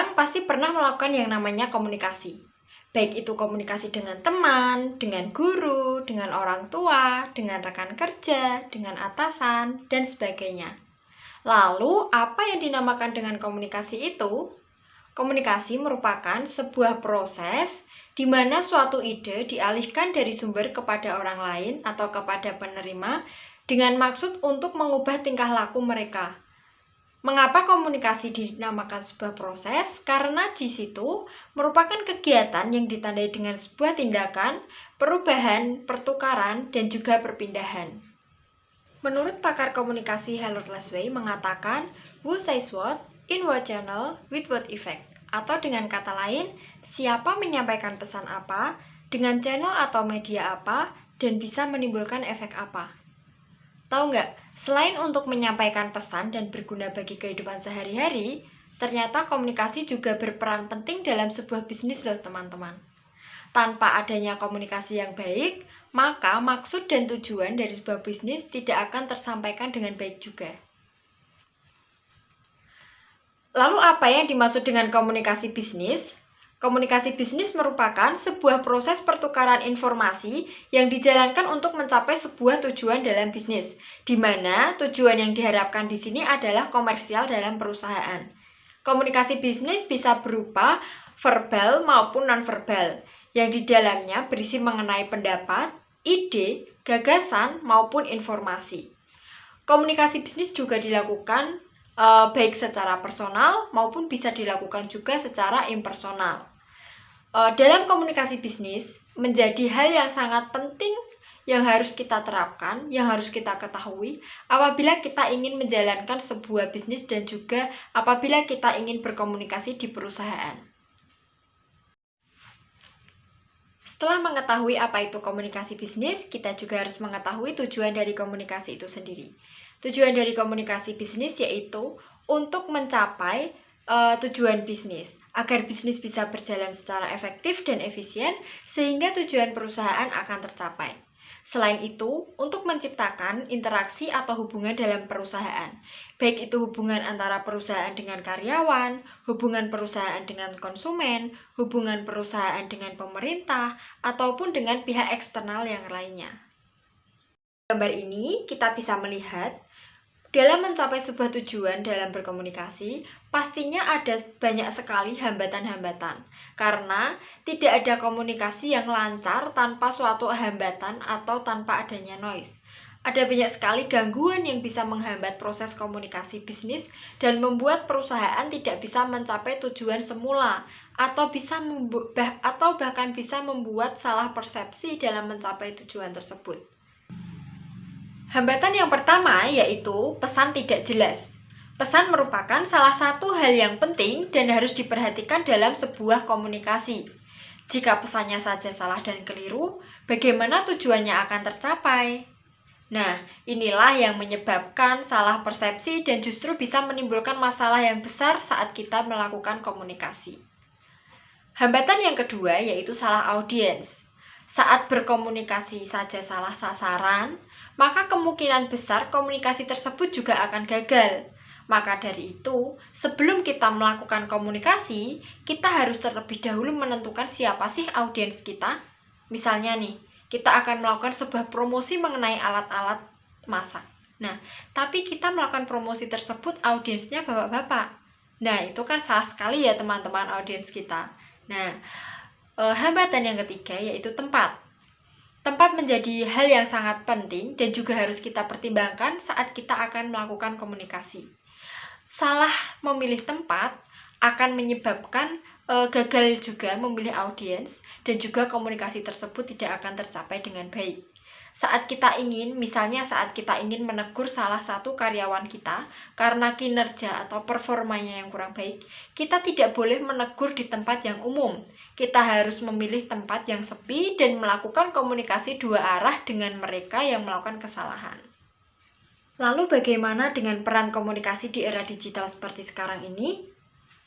orang pasti pernah melakukan yang namanya komunikasi. Baik itu komunikasi dengan teman, dengan guru, dengan orang tua, dengan rekan kerja, dengan atasan, dan sebagainya. Lalu, apa yang dinamakan dengan komunikasi itu? Komunikasi merupakan sebuah proses di mana suatu ide dialihkan dari sumber kepada orang lain atau kepada penerima dengan maksud untuk mengubah tingkah laku mereka. Mengapa komunikasi dinamakan sebuah proses? Karena di situ merupakan kegiatan yang ditandai dengan sebuah tindakan, perubahan, pertukaran, dan juga perpindahan. Menurut pakar komunikasi Harold Lesway mengatakan, who says what, in what channel, with what effect. Atau dengan kata lain, siapa menyampaikan pesan apa, dengan channel atau media apa, dan bisa menimbulkan efek apa. Tahu nggak, selain untuk menyampaikan pesan dan berguna bagi kehidupan sehari-hari, ternyata komunikasi juga berperan penting dalam sebuah bisnis loh teman-teman. Tanpa adanya komunikasi yang baik, maka maksud dan tujuan dari sebuah bisnis tidak akan tersampaikan dengan baik juga. Lalu apa yang dimaksud dengan komunikasi bisnis? Komunikasi bisnis merupakan sebuah proses pertukaran informasi yang dijalankan untuk mencapai sebuah tujuan dalam bisnis, di mana tujuan yang diharapkan di sini adalah komersial dalam perusahaan. Komunikasi bisnis bisa berupa verbal maupun nonverbal, yang di dalamnya berisi mengenai pendapat, ide, gagasan, maupun informasi. Komunikasi bisnis juga dilakukan baik secara personal maupun bisa dilakukan juga secara impersonal. Dalam komunikasi bisnis menjadi hal yang sangat penting yang harus kita terapkan, yang harus kita ketahui apabila kita ingin menjalankan sebuah bisnis dan juga apabila kita ingin berkomunikasi di perusahaan. Setelah mengetahui apa itu komunikasi bisnis, kita juga harus mengetahui tujuan dari komunikasi itu sendiri. Tujuan dari komunikasi bisnis yaitu untuk mencapai tujuan bisnis, agar bisnis bisa berjalan secara efektif dan efisien sehingga tujuan perusahaan akan tercapai. Selain itu, untuk menciptakan interaksi atau hubungan dalam perusahaan, baik itu hubungan antara perusahaan dengan karyawan, hubungan perusahaan dengan konsumen, hubungan perusahaan dengan pemerintah, ataupun dengan pihak eksternal yang lainnya. Gambar ini kita bisa melihat dalam mencapai sebuah tujuan dalam berkomunikasi, pastinya ada banyak sekali hambatan-hambatan. Karena tidak ada komunikasi yang lancar tanpa suatu hambatan atau tanpa adanya noise. Ada banyak sekali gangguan yang bisa menghambat proses komunikasi bisnis dan membuat perusahaan tidak bisa mencapai tujuan semula atau bahkan bisa membuat salah persepsi dalam mencapai tujuan tersebut. Hambatan yang pertama yaitu pesan tidak jelas. Pesan merupakan salah satu hal yang penting dan harus diperhatikan dalam sebuah komunikasi. Jika pesannya saja salah dan keliru, bagaimana tujuannya akan tercapai? Nah, inilah yang menyebabkan salah persepsi dan justru bisa menimbulkan masalah yang besar saat kita melakukan komunikasi. Hambatan yang kedua yaitu salah audiens. Saat berkomunikasi saja salah sasaran, maka kemungkinan besar komunikasi tersebut juga akan gagal. Maka dari itu, sebelum kita melakukan komunikasi, kita harus terlebih dahulu menentukan siapa sih audiens kita. Misalnya nih, kita akan melakukan sebuah promosi mengenai alat-alat masak. Nah, tapi kita melakukan promosi tersebut audiensnya bapak-bapak. Nah, itu kan salah sekali ya teman-teman audiens kita. Nah, hambatan yang ketiga yaitu tempat. Tempat menjadi hal yang sangat penting dan juga harus kita pertimbangkan saat kita akan melakukan komunikasi. Salah memilih tempat akan menyebabkan gagal juga memilih audiens dan juga komunikasi tersebut tidak akan tercapai dengan baik. Misalnya saat kita ingin menegur salah satu karyawan kita karena kinerja atau performanya yang kurang baik, kita tidak boleh menegur di tempat yang umum. Kita harus memilih tempat yang sepi dan melakukan komunikasi dua arah dengan mereka yang melakukan kesalahan. Lalu bagaimana dengan peran komunikasi di era digital seperti sekarang ini?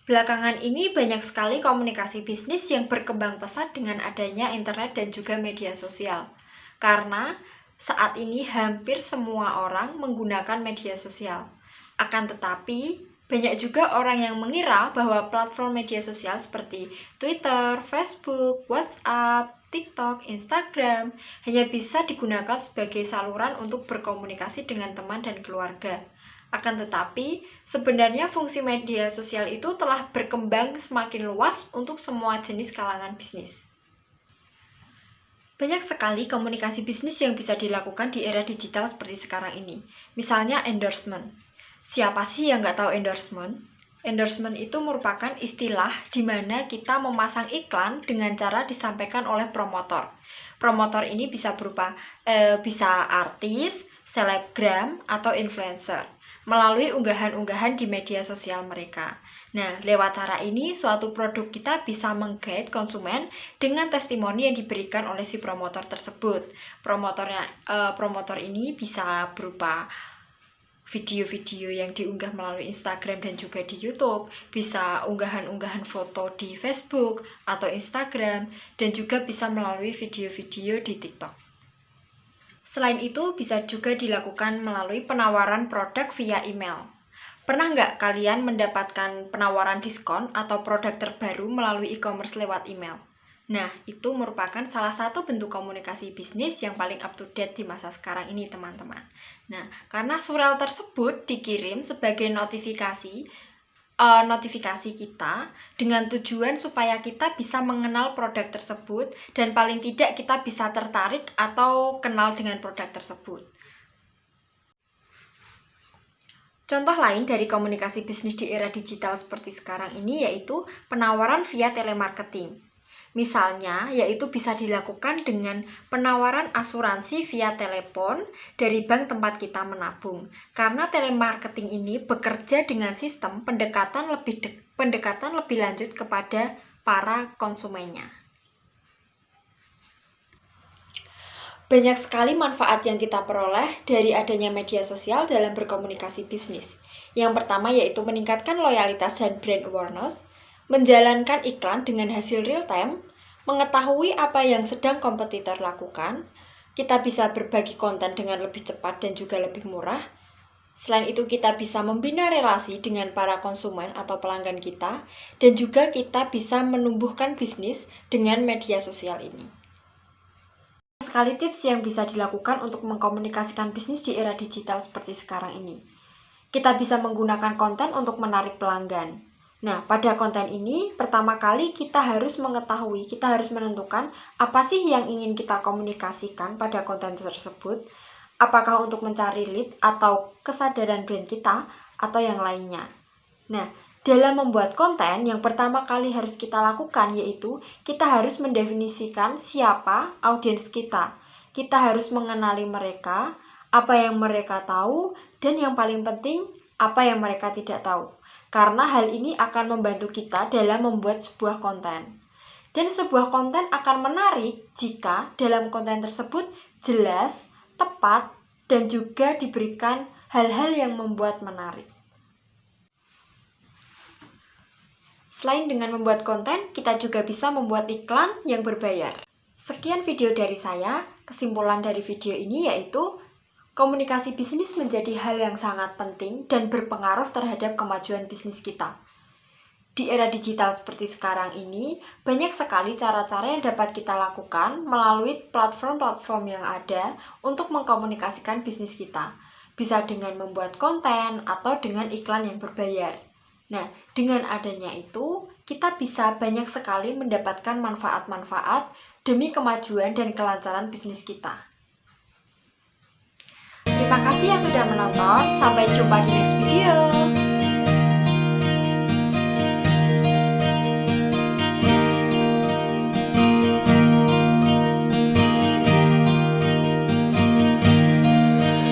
Belakangan ini banyak sekali komunikasi bisnis yang berkembang pesat dengan adanya internet dan juga media sosial. Karena saat ini hampir semua orang menggunakan media sosial. Akan tetapi, Banyak juga orang yang mengira bahwa platform media sosial seperti Twitter, Facebook, WhatsApp, TikTok, Instagram hanya bisa digunakan sebagai saluran untuk berkomunikasi dengan teman dan keluarga. Akan tetapi, sebenarnya fungsi media sosial itu telah berkembang semakin luas untuk semua jenis kalangan bisnis. Banyak sekali komunikasi bisnis yang bisa dilakukan di era digital seperti sekarang ini. Misalnya endorsement. Siapa sih yang nggak tahu endorsement? Endorsement itu merupakan istilah di mana kita memasang iklan dengan cara disampaikan oleh promotor. Promotor ini bisa berupa bisa artis, selebgram, atau influencer melalui unggahan-unggahan di media sosial mereka. Nah, lewat cara ini, suatu produk kita bisa meng-guide konsumen dengan testimoni yang diberikan oleh si promotor tersebut. Promotor ini bisa berupa video-video yang diunggah melalui Instagram dan juga di YouTube, bisa unggahan-unggahan foto di Facebook atau Instagram, dan juga bisa melalui video-video di TikTok. Selain itu, bisa juga dilakukan melalui penawaran produk via email. Pernah nggak kalian mendapatkan penawaran diskon atau produk terbaru melalui e-commerce lewat email? Nah, itu merupakan salah satu bentuk komunikasi bisnis yang paling up to date di masa sekarang ini, teman-teman. Nah, karena surel tersebut dikirim sebagai notifikasi kita dengan tujuan supaya kita bisa mengenal produk tersebut dan paling tidak kita bisa tertarik atau kenal dengan produk tersebut. Contoh lain dari komunikasi bisnis di era digital seperti sekarang ini yaitu penawaran via telemarketing. Misalnya, yaitu bisa dilakukan dengan penawaran asuransi via telepon dari bank tempat kita menabung. Karena telemarketing ini bekerja dengan sistem pendekatan lebih lanjut kepada para konsumennya. Banyak sekali manfaat yang kita peroleh dari adanya media sosial dalam berkomunikasi bisnis. Yang pertama yaitu meningkatkan loyalitas dan brand awareness, menjalankan iklan dengan hasil real time, mengetahui apa yang sedang kompetitor lakukan, kita bisa berbagi konten dengan lebih cepat dan juga lebih murah. Selain itu kita bisa membina relasi dengan para konsumen atau pelanggan kita, dan juga kita bisa menumbuhkan bisnis dengan media sosial ini. Sekali tips yang bisa dilakukan untuk mengkomunikasikan bisnis di era digital seperti sekarang ini. Kita bisa menggunakan konten untuk menarik pelanggan. Nah, pada konten ini, pertama kali kita harus mengetahui, kita harus menentukan apa sih yang ingin kita komunikasikan pada konten tersebut, apakah untuk mencari lead atau kesadaran brand kita, atau yang lainnya. Nah, dalam membuat konten, yang pertama kali harus kita lakukan yaitu kita harus mendefinisikan siapa audiens kita. Kita harus mengenali mereka, apa yang mereka tahu, dan yang paling penting, apa yang mereka tidak tahu. Karena hal ini akan membantu kita dalam membuat sebuah konten. Dan sebuah konten akan menarik jika dalam konten tersebut jelas, tepat, dan juga diberikan hal-hal yang membuat menarik. Selain dengan membuat konten, kita juga bisa membuat iklan yang berbayar. Sekian video dari saya. Kesimpulan dari video ini yaitu komunikasi bisnis menjadi hal yang sangat penting dan berpengaruh terhadap kemajuan bisnis kita. Di era digital seperti sekarang ini, banyak sekali cara-cara yang dapat kita lakukan melalui platform-platform yang ada untuk mengkomunikasikan bisnis kita. Bisa dengan membuat konten atau dengan iklan yang berbayar. Nah, dengan adanya itu, kita bisa banyak sekali mendapatkan manfaat-manfaat demi kemajuan dan kelancaran bisnis kita. Terima kasih yang sudah menonton. Sampai jumpa di next video.